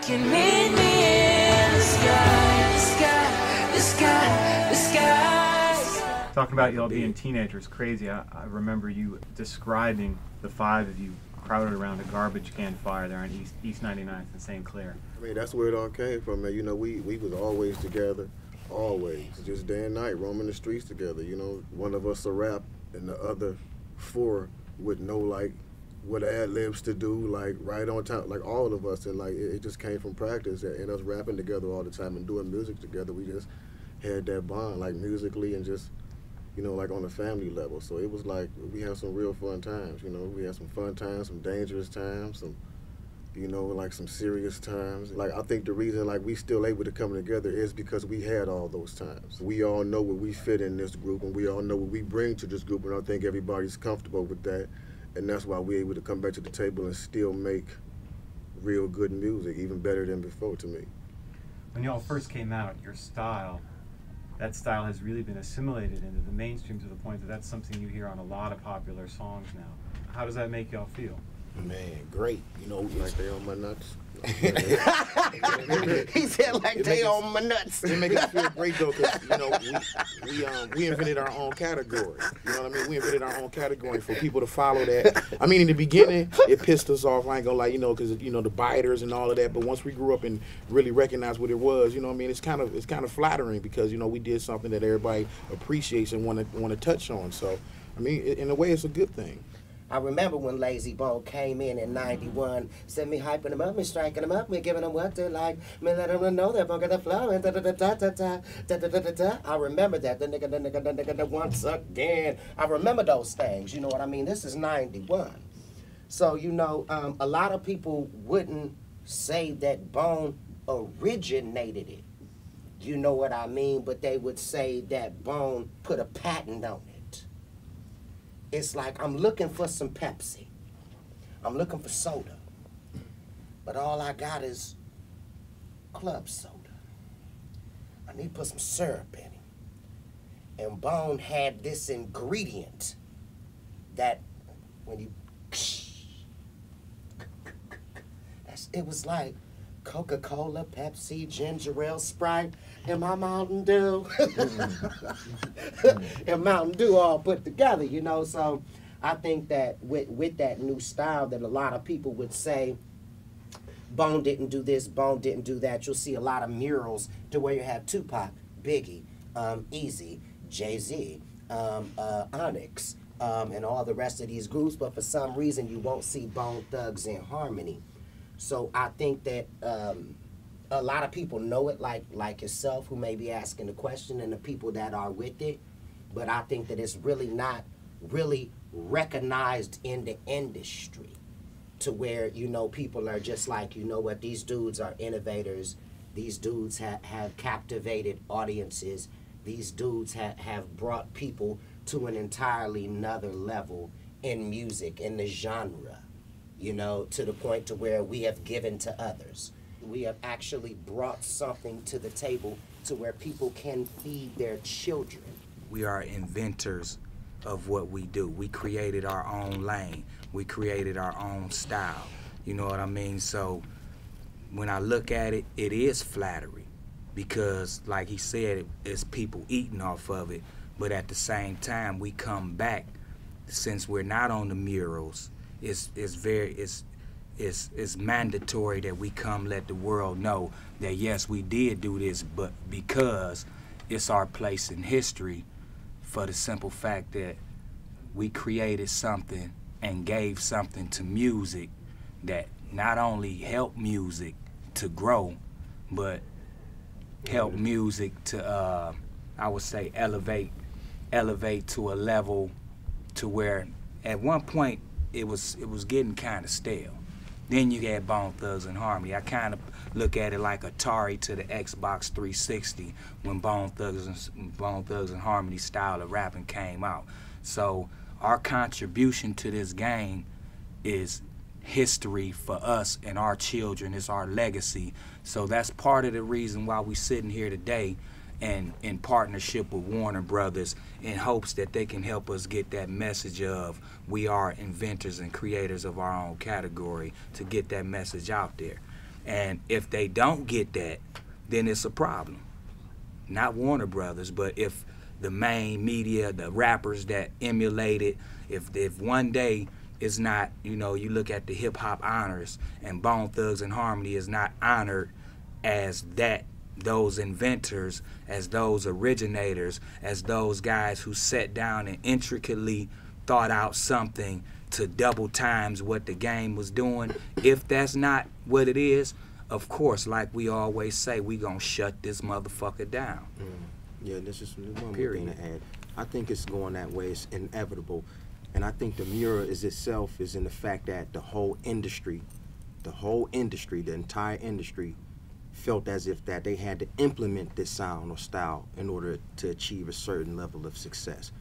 can meet me in the sky, the sky, the sky, the sky. Talking about y'all being teenagers, crazy. I remember you describing the five of you crowded around a garbage can fire there on East 99th in St. Clair. I mean, that's where it all came from, man. You know, we was always together, always. Just day and night, roaming the streets together. You know, one of us a rap and the other four would know, like, what ad-libs to do, like, right on time, like, all of us. And, like, it just came from practice and us rapping together all the time and doing music together. We just had that bond, like, musically and just, you know, like on a family level. So it was like, we had some real fun times, you know. We had some fun times, some dangerous times, some, you know, like some serious times. Like, I think the reason, like, we still able to come together is because we had all those times. We all know where we fit in this group, and we all know what we bring to this group, and I think everybody's comfortable with that. And that's why we're able to come back to the table and still make real good music, even better than before, to me. When y'all first came out, your style, that style has really been assimilated into the mainstream to the point that that's something you hear on a lot of popular songs now. How does that make y'all feel? Man, great. You know, Like they on my nuts. he said like they on my nuts. It makes us feel great though, because you know we invented our own category. You know what I mean? We invented our own category for people to follow that. I mean, in the beginning, it pissed us off. I ain't gonna lie, you know, because you know the biters and all of that. But once we grew up and really recognized what it was, you know what I mean? It's kind of flattering because you know we did something that everybody appreciates and want to touch on. So, I mean, in a way, it's a good thing. I remember when Lazy Bone came in '91, said me hyping them up, me striking them up, me giving them what they like, me let them know that bugger the flow, and da-da-da-da-da-da-da-da-da-da. I remember that, the nigga, once again. I remember those things, you know what I mean? This is '91. So, you know, a lot of people wouldn't say that Bone originated it. You know what I mean? But they would say that Bone put a patent on it. It's like I'm looking for some Pepsi. I'm looking for soda. But all I got is club soda. I need to put some syrup in it. And Bone had this ingredient that when you, it was like Coca-Cola, Pepsi, ginger ale, Sprite, and my Mountain Dew. And Mountain Dew all put together, you know. So I think that with that new style that a lot of people would say, Bone didn't do this, Bone didn't do that. You'll see a lot of murals to where you have Tupac, Biggie, Easy, Jay-Z, Onyx, and all the rest of these groups. But for some reason, you won't see Bone Thugs in Harmony. So I think that a lot of people know it, like yourself, who may be asking the question, and the people that are with it. But I think that it's really not really recognized in the industry to where, you know, people are just like, you know what, these dudes are innovators. These dudes have captivated audiences. These dudes have brought people to an entirely another level in music, in the genre. You know, to the point to where we have given to others. We have actually brought something to the table to where people can feed their children. We are inventors of what we do. We created our own lane. We created our own style. You know what I mean? So when I look at it, it is flattery because, like he said, it's people eating off of it. But at the same time, we come back, since we're not on the murals, it's mandatory that we come let the world know that yes, we did do this, but because it's our place in history, for the simple fact that we created something and gave something to music that not only helped music to grow, but helped music to I would say elevate to a level to where at one point it was getting kind of stale. Then you had Bone Thugs and Harmony. I kind of look at it like Atari to the Xbox 360 when Bone Thugs and Harmony style of rapping came out. So our contribution to this game is history for us and our children. It's our legacy. So that's part of the reason why we're sitting here today and in partnership with Warner Brothers in hopes that they can help us get that message of we are inventors and creators of our own category, to get that message out there. And if they don't get that, then it's a problem. Not Warner Brothers, but if the main media, the rappers that emulate it, if one day it's not, you know, you look at the hip hop honors and Bone Thugs and Harmony is not honored as those inventors, as those originators, as those guys who sat down and intricately thought out something to double times what the game was doing. If that's not what it is, of course, like we always say, we gonna shut this motherfucker down. Yeah, this is one more Period. thing to add. I think it's going that way. It's inevitable. And I think the mirror is itself is in the fact that the entire industry felt as if that they had to implement this sound or style in order to achieve a certain level of success.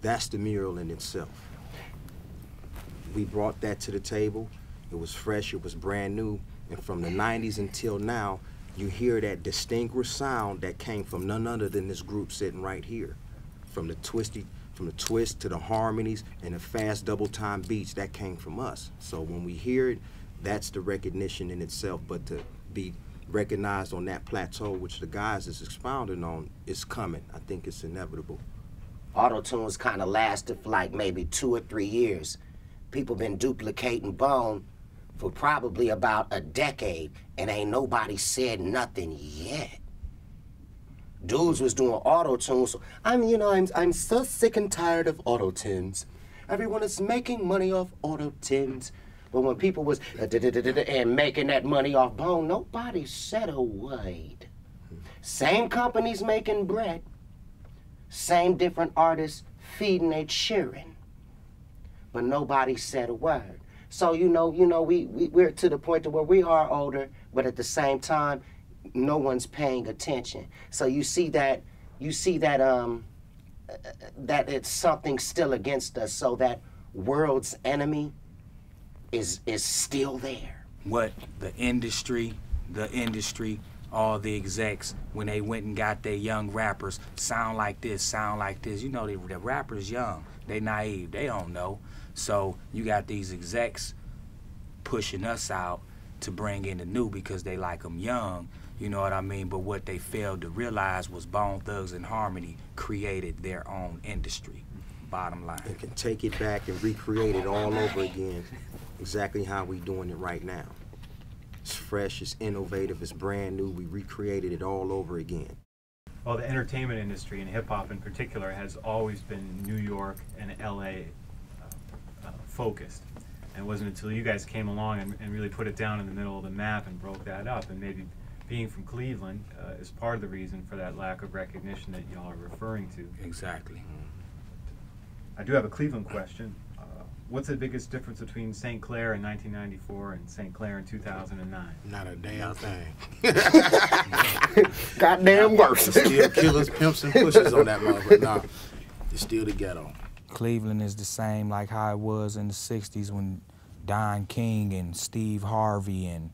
That's the mural in itself. We brought that to the table. It was fresh, it was brand new. And from the 90s until now, you hear that distinguished sound that came from none other than this group sitting right here. From the twist to the harmonies and the fast double time beats, that came from us. So when we hear it, that's the recognition in itself. But to be recognized on that plateau, which the guys is expounding on, is coming. I think it's inevitable. Auto-tunes kind of lasted for like maybe 2 or 3 years. People been duplicating Bone for probably about a decade, and ain't nobody said nothing yet. Dudes was doing auto-tunes. So I'm so sick and tired of auto-tunes. Everyone is making money off auto-tunes. But when people was and making that money off Bone, nobody said a word. Same companies making bread, same different artists feeding and cheering, but nobody said a word. So we're to the point to where we are older, but at the same time, no one's paying attention. So you see that that it's something still against us. So that world's enemy is still there. What the industry, all the execs, when they went and got their young rappers, sound like this. You know, the rappers young, they naive, they don't know. So you got these execs pushing us out to bring in the new because they like them young, you know what I mean? But what they failed to realize was Bone Thugs and Harmony created their own industry, bottom line. And can take it back and recreate it all over again, exactly how we doing it right now. It's fresh, it's innovative, it's brand new. We recreated it all over again. Well, the entertainment industry and hip-hop in particular has always been New York and LA focused. And it wasn't until you guys came along and really put it down in the middle of the map and broke that up. And maybe being from Cleveland is part of the reason for that lack of recognition that y'all are referring to. Exactly. I do have a Cleveland question. What's the biggest difference between St. Clair in 1994 and St. Clair in 2009? Not a damn thing. Goddamn worse. Still killers, pimps, and pushers on that motherfucker. Nah, it's still the ghetto. Cleveland is the same like how it was in the 60s when Don King and Steve Harvey and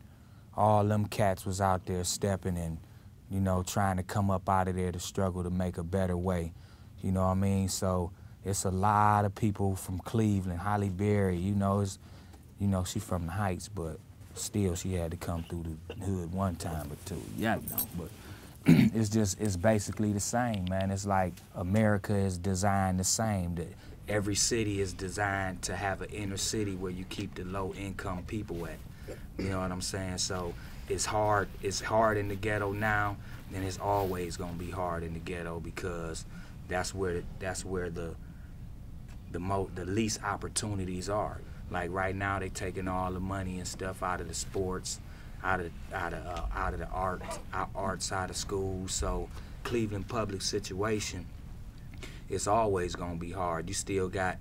all them cats was out there stepping and, you know, trying to come up out of there to struggle to make a better way. You know what I mean? So it's a lot of people from Cleveland. Holly Berry, you know, she from the Heights, but still she had to come through the hood one time or two. Yeah, you know, but it's basically the same, man. It's like America is designed the same. Every city is designed to have an inner city where you keep the low income people at. You know what I'm saying? So it's hard in the ghetto now, and it's always gonna be hard in the ghetto because that's where the least opportunities are. Like right now, they taking all the money and stuff out of the sports, out of the art side of school. So Cleveland public situation, it's always gonna be hard. We still got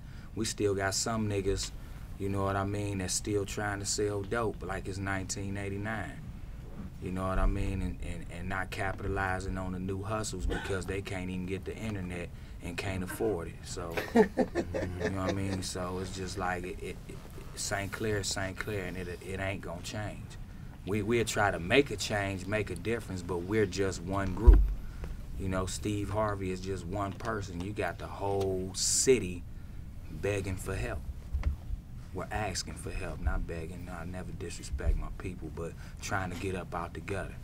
some niggas, you know what I mean, that's still trying to sell dope like it's 1989. You know what I mean, and not capitalizing on the new hustles because they can't even get the internet and can't afford it. So, you know what I mean? So it's just like St. Clair, and it ain't gonna change. We'll try to make a change, make a difference, but we're just one group. You know, Steve Harvey is just one person. You got the whole city begging for help. were asking for help, not begging. I never disrespect my people, but trying to get up out together.